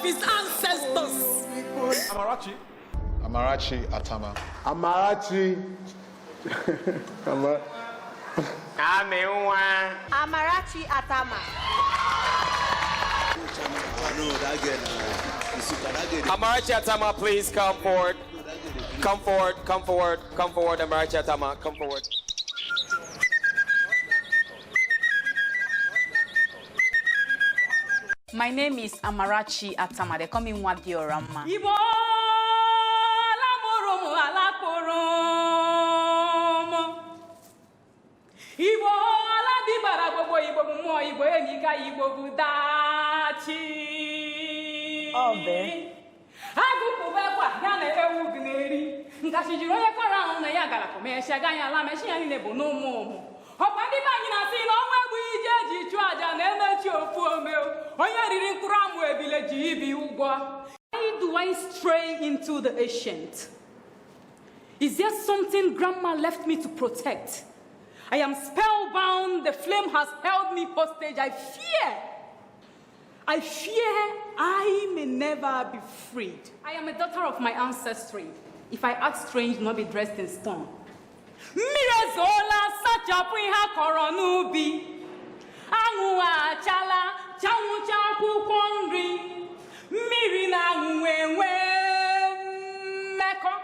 of his ancestors. Amarachi. Amarachi Atama. Amarachi. Amarachi Atama. Amarachi Atama, please come forward. Come forward, come forward, come forward, Amarachi Atama, come forward. My name is Amarachi Atama. They call me Mwadi Orama. Why do I stray into the ancient? Is there something Grandma left me to protect? I am spellbound. The flame has held me hostage. I fear I may never be freed. I am a daughter of my ancestry. If I act strange, not be dressed in stone. Mirezola sachapuha koronubi. Angua chala, chaucha kukondri. Mirina wewe meko.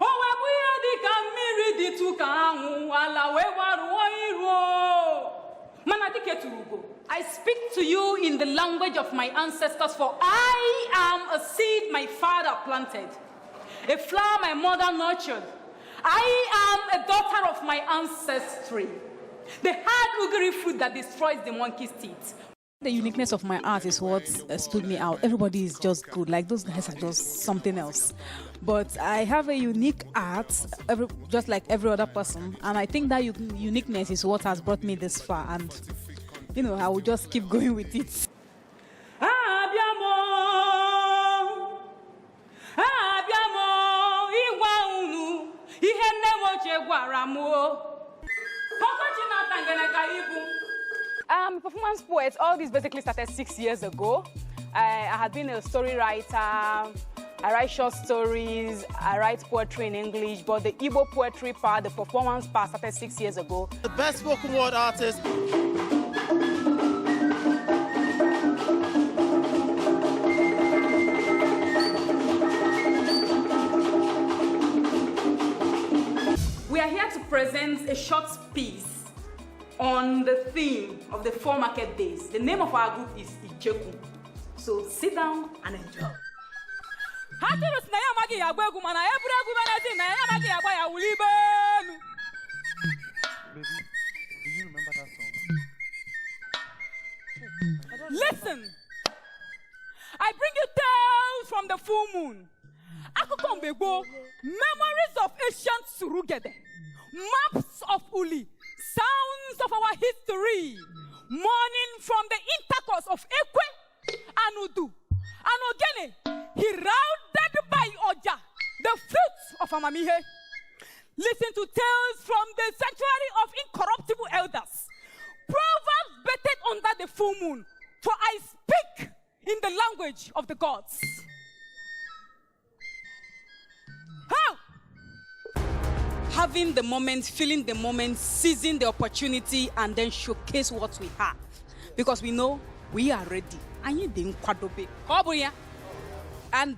Owe buya dika miri dituka angu ala wewaru oiro. Manadike turugo. I speak to you in the language of my ancestors, for I am a seed my father planted, a flower my mother nurtured. I am a daughter of my ancestry, the hard ugary fruit that destroys the monkey's teeth. The uniqueness of my art is what stood me out. Everybody is just good. Like, those guys are just something else. But I have a unique art, just like every other person. And I think that uniqueness is what has brought me this far. And, you know, I will just keep going with it. Performance poet, all this basically started 6 years ago. I had been a story writer. I write short stories, I write poetry in English, but the Igbo poetry part, the performance part started 6 years ago. The best spoken word artist. We are here to present a short piece on the theme of the 4 market days. The name of our group is Icheku. So sit down and enjoy. Baby, do you remember that song? Listen, I bring you tales from the full moon. Akukombego, memories of ancient Surugede, maps of Uli, sounds of our history, mourning from the intercourse of Ekwe and Udu and Ogene, heralded by Oja, the fruits of Amamihe. Listen to tales from the sanctuary of incorruptible elders, proverbs bettered under the full moon, for I speak in the language of the gods. How? Having the moment, feeling the moment, seizing the opportunity, and then showcase what we have. Because we know we are ready. And you didn't quadruple. And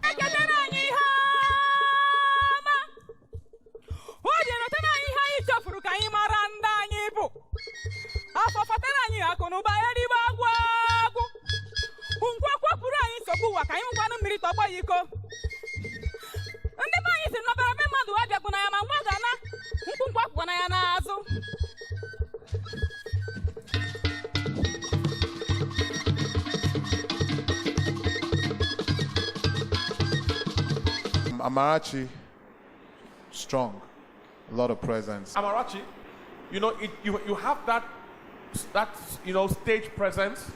Amarachi, strong, a lot of presence. Amarachi, you know, you have that stage presence.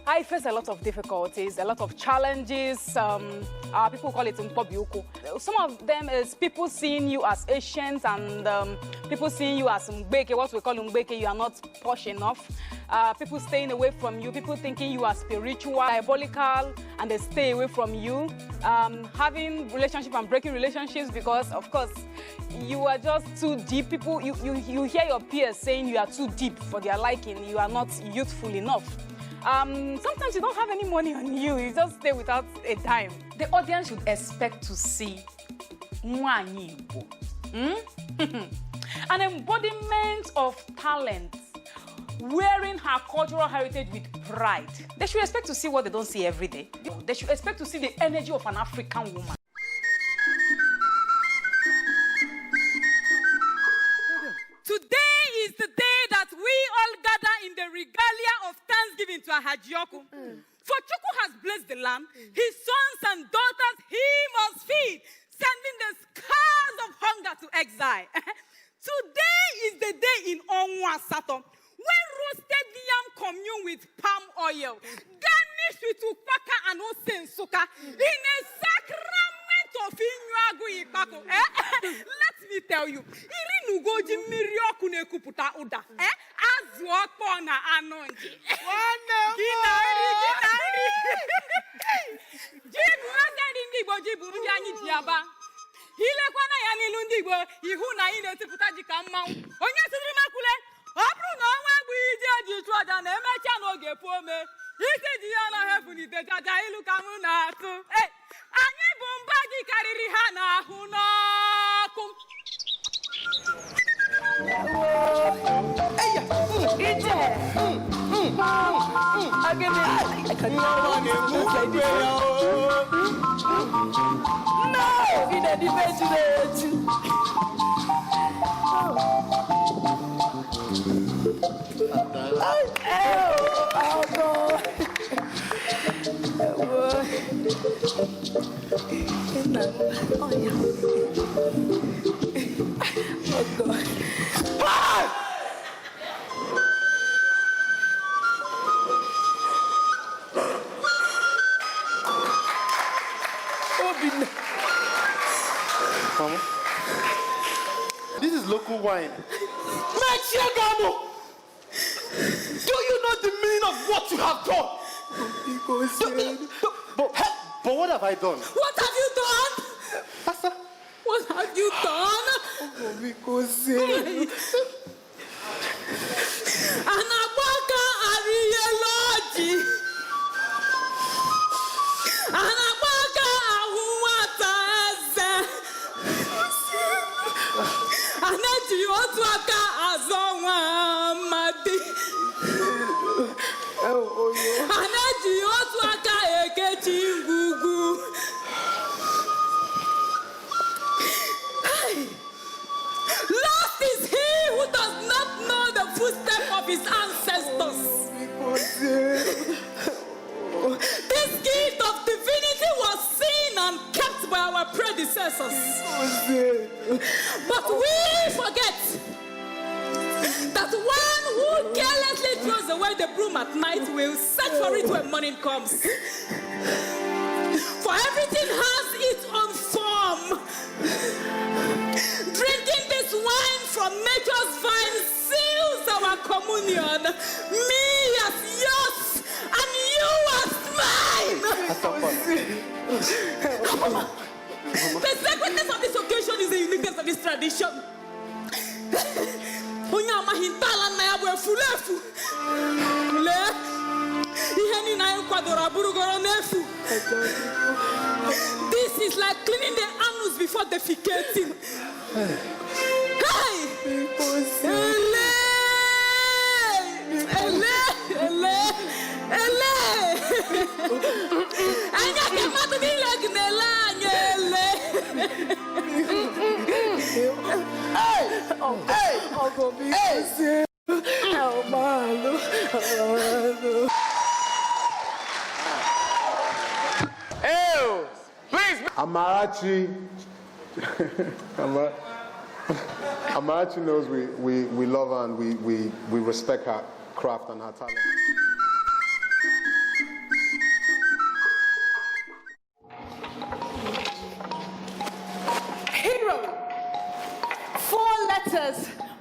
I face a lot of difficulties, a lot of challenges. People call it Mpobiuku. Some of them is people seeing you as Asians and people seeing you as Mbeke, what we call Mbeke, you are not posh enough. People staying away from you, people thinking you are spiritual, diabolical, and they stay away from you. Having relationship and breaking relationships because, of course, you are just too deep. People, you hear your peers saying you are too deep for their liking. You are not youthful enough. Sometimes you don't have any money on you. You just stay without a dime. The audience should expect to see Nwanyi Igbo. An embodiment of talent, wearing her cultural heritage with pride. They should expect to see what they don't see every day. They should expect to see the energy of an African woman. Today is the day that we all gather in the regalia of thanksgiving to Ahajioku. For Chukwu has blessed the land, his sons and daughters he must feed, sending the scars of hunger to exile. Today is the day in Onwa Sato, when roasted yam commune with palm oil, garnished with upaka and osensuka, in a sacrament of Inywagu Ipako. Let me tell you, Irinugoji Mirioku Nekuputa Uda, Azuopona Anonji. Ginari. Jibu Azari Bojibu Yani Diaba. Hilekwana Yani Lundigo, Ihuna Ine Tiputaji Kamau, Onya Sumakule, Abru no Wabu Jada, Nemecha no Gepome, Isi Diana Hefuni, the Jailu Kamuna, Anye Bumbagi Karirihana, Hunakum. This is local wine. Machiagamo! Do you know the meaning of what you have done? But what have I done? What have you done? Pastor? What have you done? Anabaka Ariyeloji. Anabaka Ahuwataze. Anaji Otwaka Azonwa Madi. Anaji Otwaka Ekechi Ngugu. Lost is he who does not know the footsteps of his ancestors. This gift of divinity was seen and kept by our predecessors. But we forget that one who carelessly throws away the broom at night will search for it when morning comes. For everything has its own form. Drinking this wine from nature's vine seals our communion. Me as yours and you as mine. The sacredness of this occasion is the uniqueness of this tradition. This is like cleaning the anus before defecating. Hey! Please. Amarachi. Amarachi knows we love her and we respect her craft and her talent.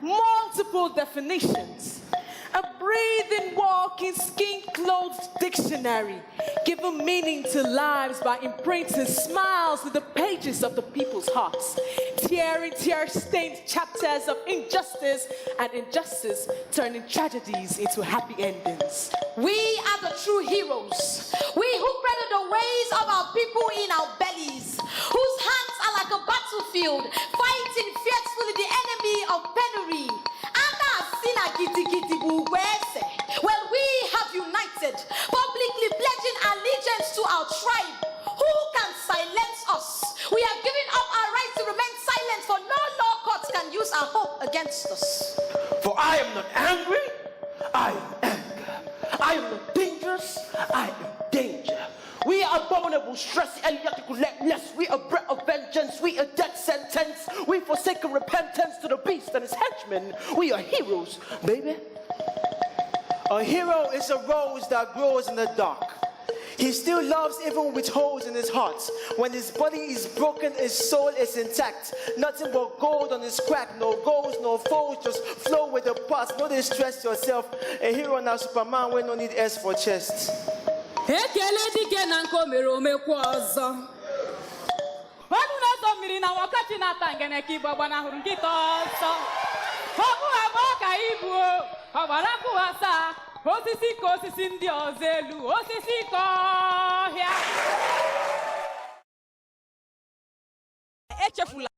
multiple definitions. A breathing, walking, skin-clothed dictionary, giving meaning to lives by imprinting smiles to the pages of the people's hearts, tearing tear-stained chapters of injustice and injustice, turning tragedies into happy endings. We are the true heroes. We who credit the ways of our people in our bellies, whose hands are like a battlefield, fighting fiercely the enemy of penury. Well, we have united, publicly pledging allegiance to our tribe. Who can silence us? We have given up our right to remain silent, for no law courts can use our hope against us. For I am not angry, I am anger. I am not dangerous, I am danger. We are abominable, stress, idiotic, relentless. We are breath of vengeance. We are death sentence. We forsaken repentance to the beast and his henchmen. We are heroes, baby. A hero is a rose that grows in the dark. He still loves even with holes in his heart. When his body is broken, his soul is intact. Nothing but gold on his crack. No goals, no foes, just flow with the past. No distress yourself. A hero now Superman when no need S for chest. Ekele dike na nko mere omekwa ọzọ. Ọnụ na-azọ mmiri na wakati na-ata ngene ka Igbo gbanahụrụ nkịta ọsọ. Ọbụ abụọ ka ibu ọgbara kụwasa osisi ka osisi ndị ọzọ elu osisi ka ọhịa. Echefula.